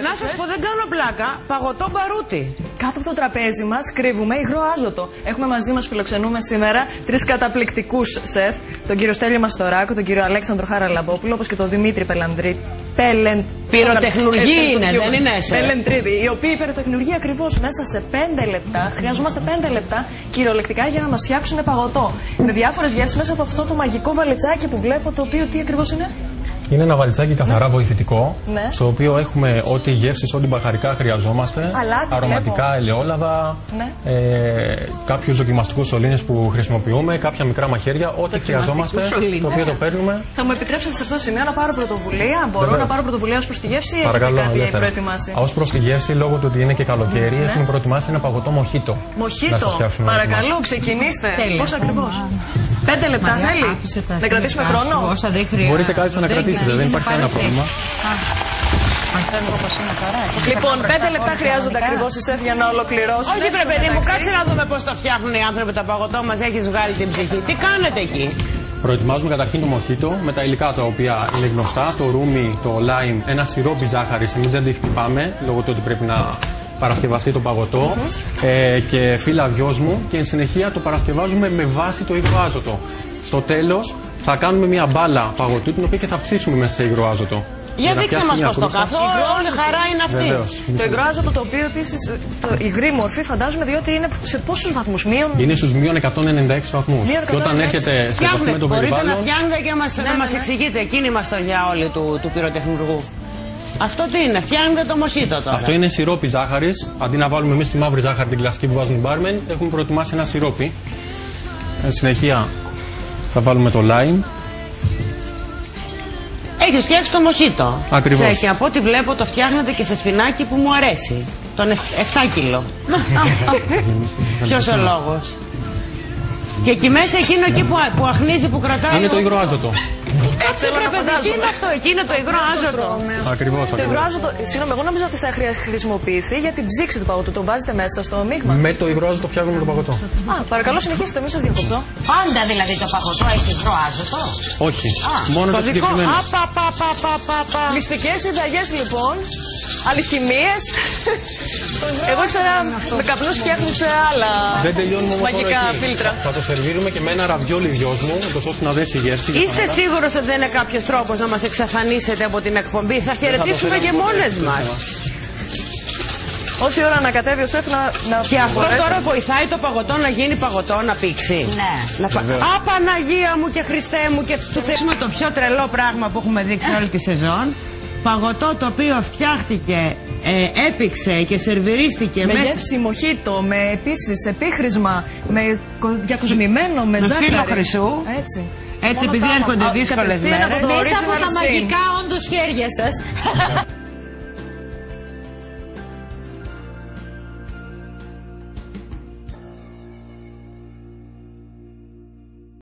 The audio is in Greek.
Να σας πω, δεν κάνω πλάκα. Παγωτό μπαρούτι. Κάτω από το τραπέζι μας κρύβουμε υγρό άζωτο. Έχουμε μαζί μας, φιλοξενούμε σήμερα, 3 καταπληκτικούς σεφ. Τον κύριο Στέλιο Μαστοράκο, τον κύριο Αλέξανδρο Χαραλαμπόπουλο, όπως και τον Δημήτρη Πυροτεχνουργοί είναι, δεν είναι σεφ. Πελεντρίδη, οι οποίοι πυροτεχνουργοί ακριβώς μέσα σε 5 λεπτά, χρειαζόμαστε 5 λεπτά κυριολεκτικά για να μας φτιάξουν παγωτό. Με διάφορες γεύσεις μέσα από αυτό το μαγικό βαλιτσάκι που βλέπω, το οποίο τι ακριβώς είναι? Είναι ένα βαλιτσάκι καθαρά βοηθητικό, ναι, στο οποίο έχουμε ό,τι γεύσεις, ό,τι μπαχαρικά χρειαζόμαστε, αλάτι, αρωματικά ελαιόλαδα, ναι, κάποιους δοκιμαστικούς σωλήνες που χρησιμοποιούμε, κάποια μικρά μαχαίρια, ό,τι χρειαζόμαστε, το οποίο το παίρνουμε. Θα μου επιτρέψετε σε αυτό το σημείο να πάρω πρωτοβουλία? Μπορώ να πάρω πρωτοβουλία ως προς τη γεύση ή έχετε κάτι προετοιμάσει? Ως προς τη γεύση, λόγω του ότι είναι και καλοκαίρι, έχουμε προετοιμάσει ένα παγωτό μοχίτο. Μοχίτο, παρακαλώ, ξεκινήστε. Πώς ακριβώς? 5 λεπτά θέλει? Να κρατήσουμε χρόνο? Μπορείτε κάτι να κρατήσετε, δεν υπάρχει κανένα πρόβλημα. Λοιπόν, 5 λεπτά χρειάζονται ακριβώς οι σεφ για να ολοκληρώσουν. Όχι, πρέπει παιδί μου, κάτσε να δούμε πώς το φτιάχνουν οι άνθρωποι τα παγωτό μας. Έχεις βγάλει την ψυχή. Τι κάνετε εκεί? Προετοιμάζουμε καταρχήν το μοχίτο με τα υλικά τα οποία είναι γνωστά. Το ρούμι, το λάιμ, ένα σιρόπι ζάχαρης. Εμείς δεν τη χτυπάμε λόγω του ότι πρέπει να παρασκευαστεί το παγωτό, και φύλλα δυόσμου, και εν συνεχεία το παρασκευάζουμε με βάση το υγρό άζωτο. Στο τέλος θα κάνουμε μια μπάλα παγωτού, την οποία και θα ψήσουμε μέσα σε υγρό άζωτο. Για δείξε μας πώς το καθώ, όλη χαρά είναι αυτή. Το υγρό άζωτο, το οποίο επίσης, η υγρή μορφή φαντάζομαι, διότι είναι σε πόσους βαθμούς? Είναι στους μείον 196 βαθμούς. Και όταν έρχεται σε επαφή με το περιβάλλον. Μπορείτε να φτιάχνετε και να μας εξηγείτε εκείνη μας το για όλη του πυροτεχνουργού. Αυτό τι είναι, φτιάχνετε το μοχίτο τώρα? Αυτό είναι σιρόπι ζάχαρης. Αντί να βάλουμε εμείς τη μαύρη ζάχαρη, την κλασική που βάζουν οι μπάρμεν, έχουμε προετοιμάσει ένα σιρόπι. Εν συνεχεία θα βάλουμε το λάιμ. Έχεις φτιάξει το μοχίτο. Ακριβώς. Και από ό,τι βλέπω το φτιάχνετε και σε σφινάκι που μου αρέσει. Τον 7 κιλό. Ποιος ο λόγος? Και εκεί μέσα εκείνο εκεί που αχνίζει, που κρατάει. Είναι το υγρό άζωτο. Έτσι πρέπει να είναι αυτό, εκεί είναι το υγρό άζωτο. Ακριβώς. Το υγρό άζωτο, συγγνώμη, εγώ νόμιζα ότι θα χρησιμοποιηθεί για την ψήξη του παγωτού. Το βάζετε μέσα στο μείγμα? Με το υγρό άζωτο φτιάχνουμε το παγωτό. Παρακαλώ, συνεχίστε, μην σας διακοπτώ. Πάντα δηλαδή το παγωτό έχει υγρό άζωτο? Όχι, μόνο το συγκεκριμένο. Μυστικές συνταγές λοιπόν, αλχημίες. Εγώ ήξερα με καπνούς φτιάχνουν σε άλλα μαγικά φίλτρα. Θα το σερβίρουμε και με ένα ραβιόλι δυόσμου, ώστε να δέσει η γεύση. Είστε σίγουρος ότι δεν είναι κάποιος τρόπος να μας εξαφανίσετε από την εκπομπή? Θα χαιρετήσουμε και μόνες μας. Όση ώρα να κατέβει ο σεφ να Και αυτό τώρα βοηθάει το παγωτό να γίνει παγωτό, να πήξει. Ναι. Α, Παναγία μου και Χριστέ μου, και του θέσουμε το πιο τρελό πράγμα που έχουμε δείξει όλη τη σεζόν. Παγωτό το οποίο φτιάχτηκε, έπηξε και σερβιρίστηκε με γεύση μοχίτο, με επίσης επίχρησμα, με διακοσμημένο, με ζάχαρη. Φύλλο χρυσού. Έτσι επειδή έρχονται δύσκολες μέρες. Μέσα από τα μαγικά όντως χέρια σας.